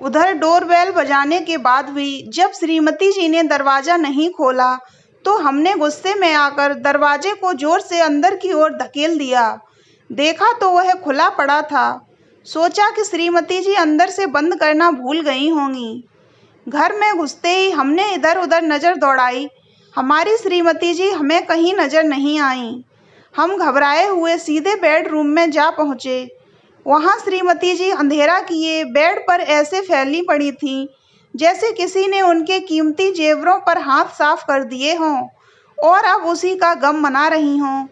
उधर डोरबेल बजाने के बाद भी जब श्रीमती जी ने दरवाजा नहीं खोला तो हमने गुस्से में आकर दरवाजे को जोर से अंदर की ओर धकेल दिया। देखा तो वह खुला पड़ा था। सोचा कि श्रीमती जी अंदर से बंद करना भूल गई होंगी। घर में घुसते ही हमने इधर उधर नजर दौड़ाई। हमारी श्रीमती जी हमें कहीं नजर नहीं आई। हम घबराए हुए सीधे बेडरूम में जा पहुंचे। वहां श्रीमती जी अंधेरा किए बेड पर ऐसे फैली पड़ी थीं जैसे किसी ने उनके कीमती जेवरों पर हाथ साफ कर दिए हों और अब उसी का गम मना रही हों।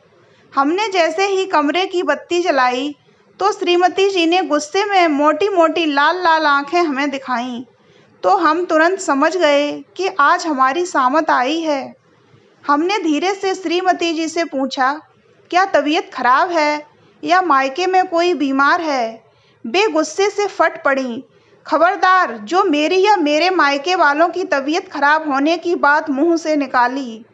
हमने जैसे ही कमरे की बत्ती जलाई तो श्रीमती जी ने गुस्से में मोटी मोटी लाल लाल आंखें हमें दिखाईं। तो हम तुरंत समझ गए कि आज हमारी सामत आई है। हमने धीरे से श्रीमती जी से पूछा, क्या तबीयत खराब है या मायके में कोई बीमार है? वे गुस्से से फट पड़ी। खबरदार जो मेरी या मेरे मायके वालों की तबीयत खराब होने की बात मुंह से निकाली।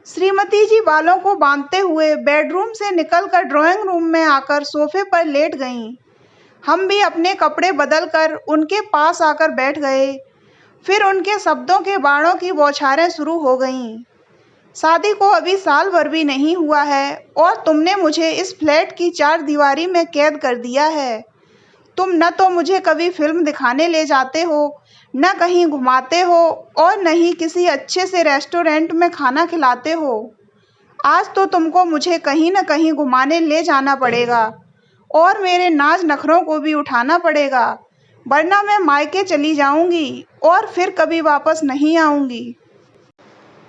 श्रीमती जी बालों को बांधते हुए बेडरूम से निकलकर ड्राइंग रूम में आकर सोफे पर लेट गईं। हम भी अपने कपड़े बदलकर उनके पास आकर बैठ गए। फिर उनके शब्दों के बाणों की बौछारें शुरू हो गईं। शादी को अभी साल भर भी नहीं हुआ है और तुमने मुझे इस फ्लैट की चार दीवारी में कैद कर दिया है। तुम न तो मुझे कभी फिल्म दिखाने ले जाते हो, न कहीं घुमाते हो और न ही किसी अच्छे से रेस्टोरेंट में खाना खिलाते हो। आज तो तुमको मुझे कहीं न कहीं घुमाने ले जाना पड़ेगा और मेरे नाज नखरों को भी उठाना पड़ेगा, वरना मैं मायके चली जाऊंगी और फिर कभी वापस नहीं आऊंगी।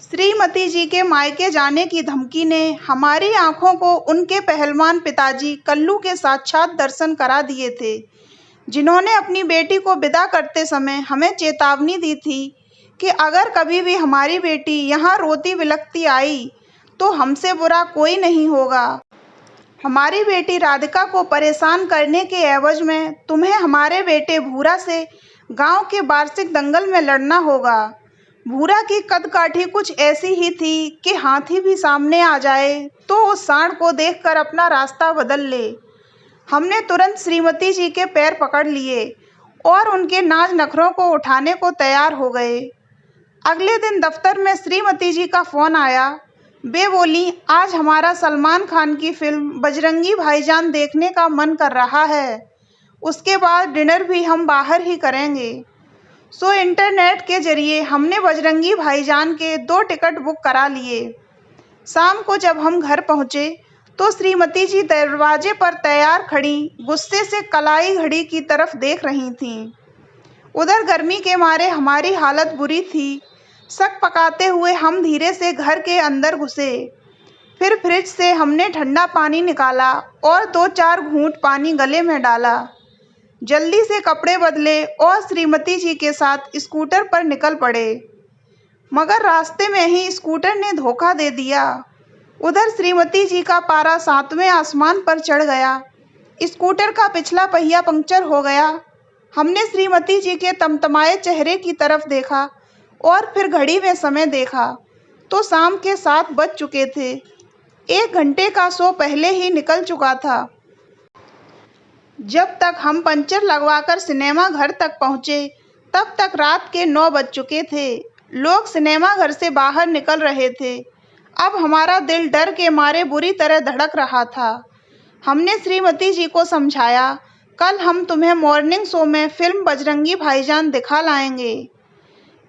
श्रीमती जी के मायके जाने की धमकी ने हमारी आंखों को उनके पहलवान पिताजी कल्लू के साक्षात दर्शन करा दिए थे, जिन्होंने अपनी बेटी को विदा करते समय हमें चेतावनी दी थी कि अगर कभी भी हमारी बेटी यहाँ रोती बिलखती आई तो हमसे बुरा कोई नहीं होगा। हमारी बेटी राधिका को परेशान करने के एवज में तुम्हें हमारे बेटे भूरा से गांव के वार्षिक दंगल में लड़ना होगा। भूरा की कदकाठी कुछ ऐसी ही थी कि हाथी भी सामने आ जाए तो उस सांड को देखकर अपना रास्ता बदल ले। हमने तुरंत श्रीमती जी के पैर पकड़ लिए और उनके नाज नखरों को उठाने को तैयार हो गए। अगले दिन दफ्तर में श्रीमती जी का फोन आया। वे बोली, आज हमारा सलमान खान की फिल्म बजरंगी भाईजान देखने का मन कर रहा है। उसके बाद डिनर भी हम बाहर ही करेंगे। सो इंटरनेट के जरिए हमने बजरंगी भाईजान के 2 टिकट बुक करा लिए। शाम को जब हम घर पहुंचे तो श्रीमती जी दरवाजे पर तैयार खड़ी गुस्से से कलाई घड़ी की तरफ देख रही थीं। उधर गर्मी के मारे हमारी हालत बुरी थी। शक पकाते हुए हम धीरे से घर के अंदर घुसे। फिर फ्रिज से हमने ठंडा पानी निकाला और 2-4 घूंट पानी गले में डाला। जल्दी से कपड़े बदले और श्रीमती जी के साथ स्कूटर पर निकल पड़े, मगर रास्ते में ही स्कूटर ने धोखा दे दिया। उधर श्रीमती जी का पारा 7वें आसमान पर चढ़ गया। स्कूटर का पिछला पहिया पंक्चर हो गया। हमने श्रीमती जी के तमतमाए चेहरे की तरफ देखा और फिर घड़ी में समय देखा तो शाम के 7 बज चुके थे। 1 घंटे का शो पहले ही निकल चुका था। जब तक हम पंचर लगवाकर सिनेमा घर तक पहुंचे तब तक रात के 9 बज चुके थे। लोग सिनेमा घर से बाहर निकल रहे थे। अब हमारा दिल डर के मारे बुरी तरह धड़क रहा था। हमने श्रीमती जी को समझाया, कल हम तुम्हें मॉर्निंग शो में फिल्म बजरंगी भाईजान दिखा लाएंगे।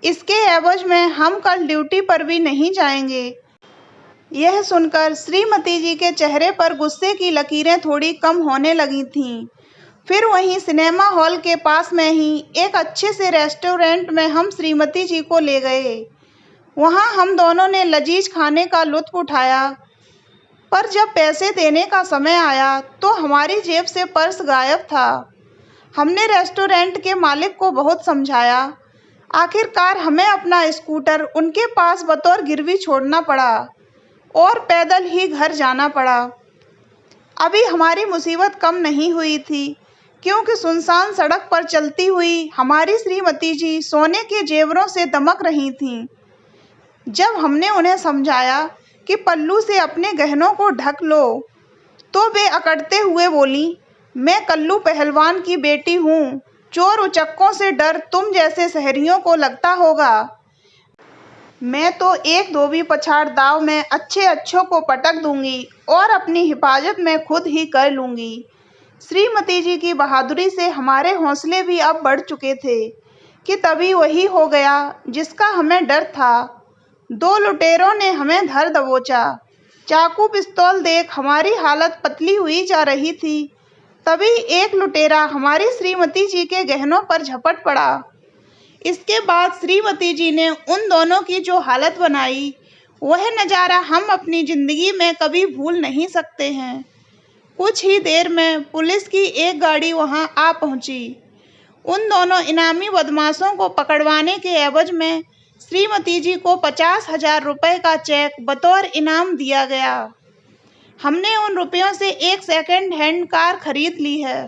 इसके एवज में हम कल ड्यूटी पर भी नहीं जाएंगे। यह सुनकर श्रीमती जी के चेहरे पर गुस्से की लकीरें थोड़ी कम होने लगी थीं। फिर वहीं सिनेमा हॉल के पास में ही एक अच्छे से रेस्टोरेंट में हम श्रीमती जी को ले गए। वहां हम दोनों ने लजीज खाने का लुत्फ उठाया, पर जब पैसे देने का समय आया तो हमारी जेब से पर्स गायब था। हमने रेस्टोरेंट के मालिक को बहुत समझाया। आखिरकार हमें अपना स्कूटर उनके पास बतौर गिरवी छोड़ना पड़ा और पैदल ही घर जाना पड़ा। अभी हमारी मुसीबत कम नहीं हुई थी, क्योंकि सुनसान सड़क पर चलती हुई हमारी श्रीमती जी सोने के जेवरों से दमक रही थीं। जब हमने उन्हें समझाया कि पल्लू से अपने गहनों को ढक लो, तो वे अकड़ते हुए बोली, मैं कल्लू पहलवान की बेटी हूँ, चोर उचक्कों से डर तुम जैसे शहरियों को लगता होगा। मैं तो एक धोबी पछाड़ दाव में अच्छे अच्छों को पटक दूंगी और अपनी हिफाजत मैं खुद ही कर लूंगी। श्रीमती जी की बहादुरी से हमारे हौसले भी अब बढ़ चुके थे कि तभी वही हो गया जिसका हमें डर था। दो लुटेरों ने हमें धर दबोचा। चाकू पिस्तौल देख हमारी हालत पतली हुई जा रही थी। तभी एक लुटेरा हमारी श्रीमती जी के गहनों पर झपट पड़ा। इसके बाद श्रीमती जी ने उन दोनों की जो हालत बनाई, वह नज़ारा हम अपनी जिंदगी में कभी भूल नहीं सकते हैं। कुछ ही देर में पुलिस की एक गाड़ी वहां आ पहुंची। उन दोनों इनामी बदमाशों को पकड़वाने के एवज में श्रीमती जी को 50,000 रुपए का चेक बतौर इनाम दिया गया। हमने उन रुपयों से एक सेकंड हैंड कार खरीद ली है।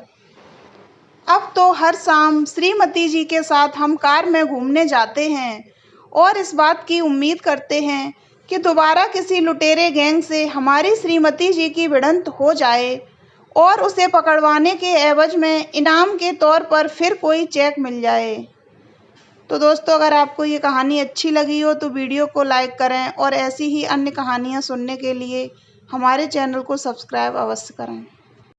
अब तो हर शाम श्रीमती जी के साथ हम कार में घूमने जाते हैं और इस बात की उम्मीद करते हैं कि दोबारा किसी लुटेरे गैंग से हमारी श्रीमती जी की भिड़ंत हो जाए और उसे पकड़वाने के एवज में इनाम के तौर पर फिर कोई चेक मिल जाए। तो दोस्तों, अगर आपको ये कहानी अच्छी लगी हो तो वीडियो को लाइक करें और ऐसी ही अन्य कहानियाँ सुनने के लिए हमारे चैनल को सब्सक्राइब अवश्य करें।